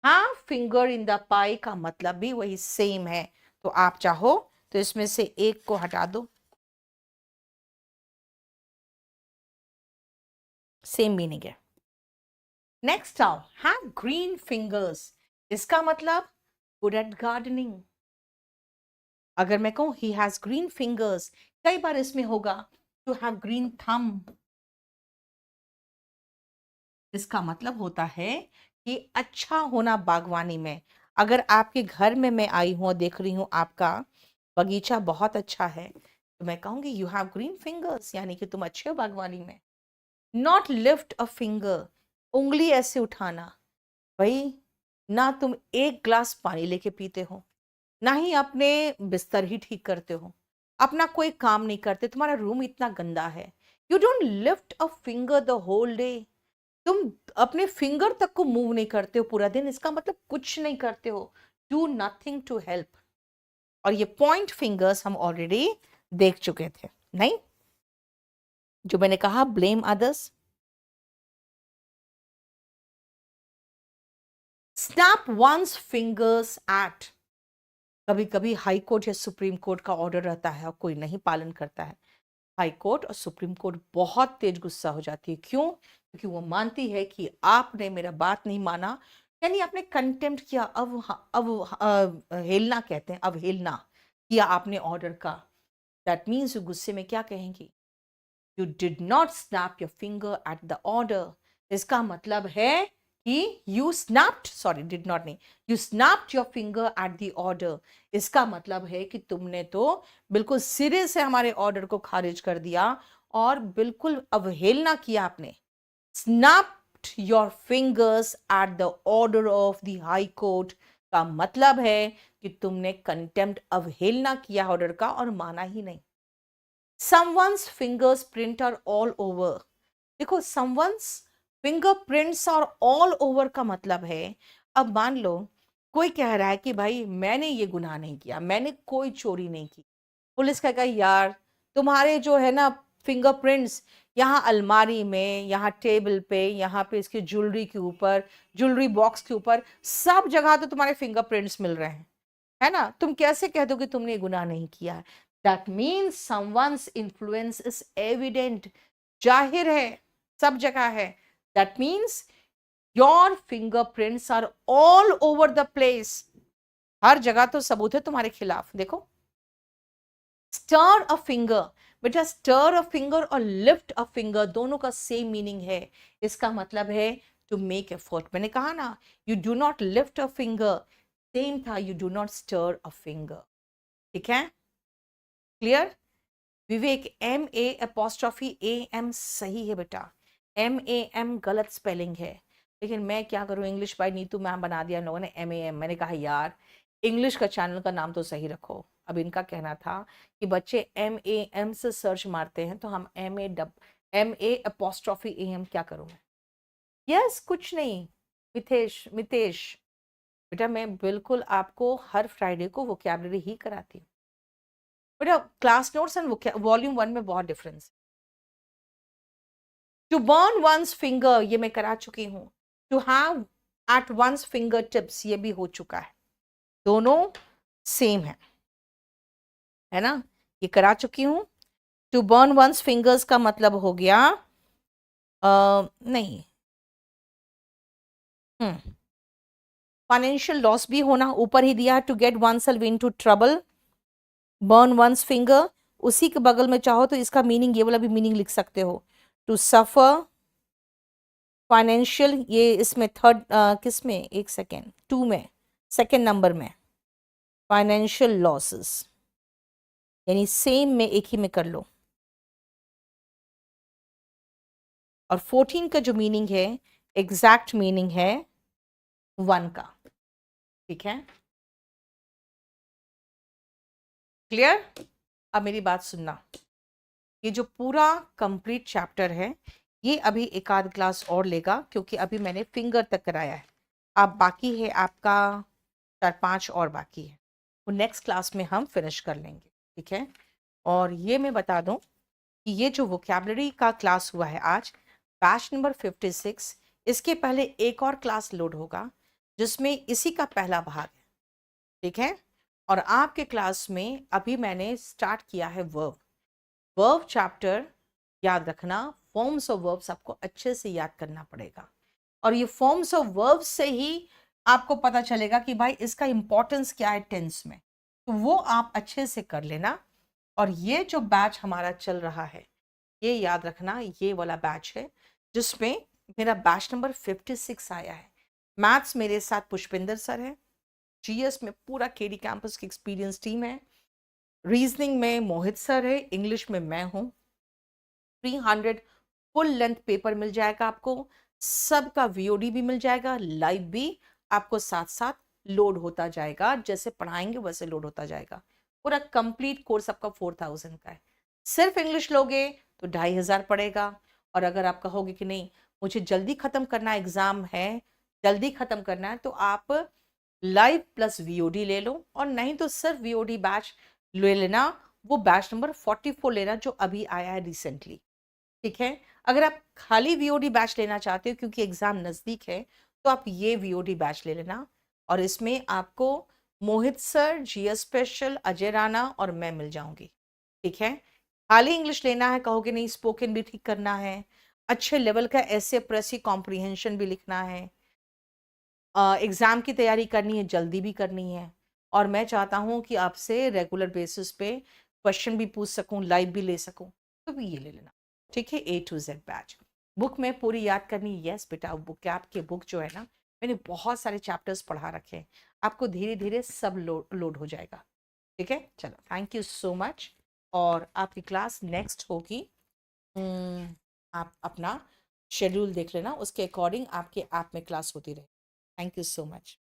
हाँ, फिंगर इन द पाई का मतलब भी वही सेम है, तो आप चाहो तो इसमें से एक को हटा दो, सेम मीनिंग है। नेक्स्ट आओ, हैव ग्रीन फिंगर्स, इसका मतलब गुड एट गार्डनिंग। अगर मैं कहूं ही हैज ग्रीन फिंगर्स, कई बार इसमें होगा टू हैव ग्रीन थंब, इसका मतलब होता है कि अच्छा होना बागवानी में। अगर आपके घर में मैं आई हूं और देख रही हूं आपका बगीचा बहुत अच्छा है, तो मैं कहूंगी यू हैव ग्रीन फिंगर्स, यानी कि तुम अच्छे हो बागवानी में। नॉट लिफ्ट अ फिंगर, उंगली ऐसे उठाना। भाई ना तुम एक ग्लास पानी लेके पीते हो, ना ही अपने बिस्तर ही ठीक करते हो, अपना कोई काम नहीं करते, तुम्हारा रूम इतना गंदा है। You don't lift a finger the whole day, तुम अपने फिंगर तक को मूव नहीं करते हो पूरा दिन, इसका मतलब कुछ नहीं करते हो। Do nothing to help. और ये पॉइंट फिंगर्स हम ऑलरेडी देख चुके थे, नहीं? जो मैंने कहा blame others, snap one's fingers at. कभी कभी हाई कोर्ट या सुप्रीम कोर्ट का ऑर्डर रहता है और कोई नहीं पालन करता है, हाई कोर्ट और सुप्रीम कोर्ट बहुत तेज गुस्सा हो जाती है। क्यों? क्योंकि वो मानती है कि आपने मेरा बात नहीं माना, यानी आपने कंटेम्प्ट किया, अवहेलना कहते हैं, अवहेलना किया आपने ऑर्डर का। दैट मीन्स गुस्से में क्या कहेंगी? You did not snap your finger at the order. इसका मतलब है कि you snapped, sorry did not नहीं, you snapped your finger at the order. इसका मतलब है कि तुमने तो बिल्कुल सिरे से हमारे ऑर्डर को खारिज कर दिया और बिल्कुल अवहेलना किया आपने। Snapped your fingers eight the order of the high court का मतलब है कि तुमने कंटेम्प्ट, अवहेलना किया ऑर्डर का और माना ही नहीं। someone's fingers print are all over। देखो, someone's fingerprints are all over का मतलब है, अब मान लो कोई कह रहा है कि भाई मैंने ये गुनाह नहीं किया, मैंने कोई चोरी नहीं की। पुलिस कहेगा यार तुम्हारे जो है ना फिंगरप्रिंट्स यहाँ अलमारी में, यहाँ टेबल पे, यहाँ पे इसके ज्वेलरी के ऊपर, ज्वेलरी बॉक्स के ऊपर, सब जगह तो तुम्हारे फिंगरप्रिंट्स मिल रहे हैं, है ना? तुम कैसे कह दो कि तुमने ये गुनाह नहीं किया? That means someone's influence is evident, जाहिर है, सब जगह है। That means your fingerprints are all over the place, हर जगह तो सबूत है तुम्हारे खिलाफ। देखो, स्टर अ फिंगर, बेटा स्टर अ फिंगर और लिफ्ट अ फिंगर दोनों का सेम मीनिंग है। इसका मतलब है टू मेक एफर्ट। मैंने कहा ना, you do not lift a finger, same था you do not stir a finger. ठीक है, क्लियर? विवेक, MA' सही है बेटा, MAM गलत स्पेलिंग है, लेकिन मैं क्या करूं, इंग्लिश बाय नीतू मैम बना दिया इन लोगों ने MAM। मैंने कहा यार इंग्लिश का चैनल का नाम तो सही रखो। अब इनका कहना था कि बच्चे MAM से सर्च मारते हैं तो हम MA' क्या करूं? यस, कुछ नहीं मितेश बेटा, मैं बिल्कुल आपको हर फ्राइडे को वोकैबुलरी ही कराती हूँ बेटा। क्लास नोट्स एंड वॉल्यूम 1 में बहुत difference. To burn one's finger ये मैं करा चुकी हूं। To have at one's finger tips ये भी हो चुका है, दोनों सेम है ना? ये करा चुकी हूं। टू बर्न वंस फिंगर्स का मतलब हो गया नहीं, फाइनेंशियल लॉस भी होना, ऊपर ही दिया है, to get oneself into trouble, burn one's finger. उसी के बगल में चाहो तो इसका मीनिंग, ये वाला भी मीनिंग लिख सकते हो, टू सफर फाइनेंशियल। ये इसमें थर्ड किस में, एक सेकेंड, 2 में, सेकेंड नंबर में, फाइनेंशियल लॉसेस, यानी सेम में एक ही में कर लो। और 14 का जो मीनिंग है, एग्जैक्ट मीनिंग है 1 का। ठीक है, क्लियर? अब मेरी बात सुनना, ये जो पूरा कंप्लीट चैप्टर है ये अभी एक आध क्लास और लेगा, क्योंकि अभी मैंने फिंगर तक कराया है। अब बाकी है आपका 4-5 और बाकी है, वो नेक्स्ट क्लास में हम फिनिश कर लेंगे। ठीक है, और ये मैं बता दूं कि ये जो वोकैबुलरी का क्लास हुआ है आज, बैच नंबर 56, इसके पहले एक और क्लास लोड होगा जिसमें इसी का पहला भाग है। ठीक है, और आपके क्लास में अभी मैंने स्टार्ट किया है वर्ब चैप्टर। याद रखना, फॉर्म्स ऑफ वर्ब्स आपको अच्छे से याद करना पड़ेगा, और ये फॉर्म्स ऑफ वर्ब्स से ही आपको पता चलेगा कि भाई इसका इंपॉर्टेंस क्या है टेंस में, तो वो आप अच्छे से कर लेना। और ये जो बैच हमारा चल रहा है, ये याद रखना, ये वाला बैच है जिसमें मेरा बैच नंबर 56 आया है। मैथ्स मेरे साथ पुष्पिंदर सर है, GS में पूरा KD कैंपस की एक्सपीरियंस टीम है, रीजनिंग में मोहित सर है, इंग्लिश में मैं हूँ। 300 फुल लेंथ पेपर मिल जाएगा आपको, सबका VOD भी मिल जाएगा, लाइव भी आपको साथ साथ लोड होता जाएगा, जैसे पढ़ाएंगे वैसे लोड होता जाएगा। पूरा कंप्लीट कोर्स आपका 4000 का है। सिर्फ इंग्लिश लोगे तो 2500 पड़ेगा, और अगर आप कहोगे कि नहीं मुझे जल्दी खत्म करना, एग्जाम है जल्दी खत्म करना है, तो आप लाइव प्लस VOD ले लो, और नहीं तो सिर्फ VOD बैच ले लेना, वो बैच नंबर 44 लेना जो अभी आया है रिसेंटली। ठीक है, अगर आप खाली VOD बैच लेना चाहते हो क्योंकि एग्जाम नजदीक है, तो आप ये VOD बैच ले लेना, और इसमें आपको Mohit sir, GS special, Ajay Rana और मैं मिल जाऊंगी। ठीक है, खाली इंग्लिश लेना है कहोगे नहीं, स्पोकन भी ठीक करना है, अच्छे लेवल का ऐसे प्रेसी कॉम्प्रिहेंशन भी लिखना है, एग्जाम की तैयारी करनी है, जल्दी भी करनी है, और मैं चाहता हूँ कि आपसे रेगुलर बेसिस पे क्वेश्चन भी पूछ सकूं, लाइव भी ले सकूं, तो भी ये ले लेना। ठीक है, A to Z batch. Book में पूरी याद करनी, यस बेटा, बुक आपके बुक जो है ना, मैंने बहुत सारे चैप्टर्स पढ़ा रखे हैं, आपको धीरे धीरे सब लोड हो जाएगा। ठीक है, चलो, थैंक यू सो मच। और आपकी क्लास नेक्स्ट होगी, आप अपना शेड्यूल देख लेना, उसके अकॉर्डिंग आपके ऐप में क्लास होती रहे। Thank you so much.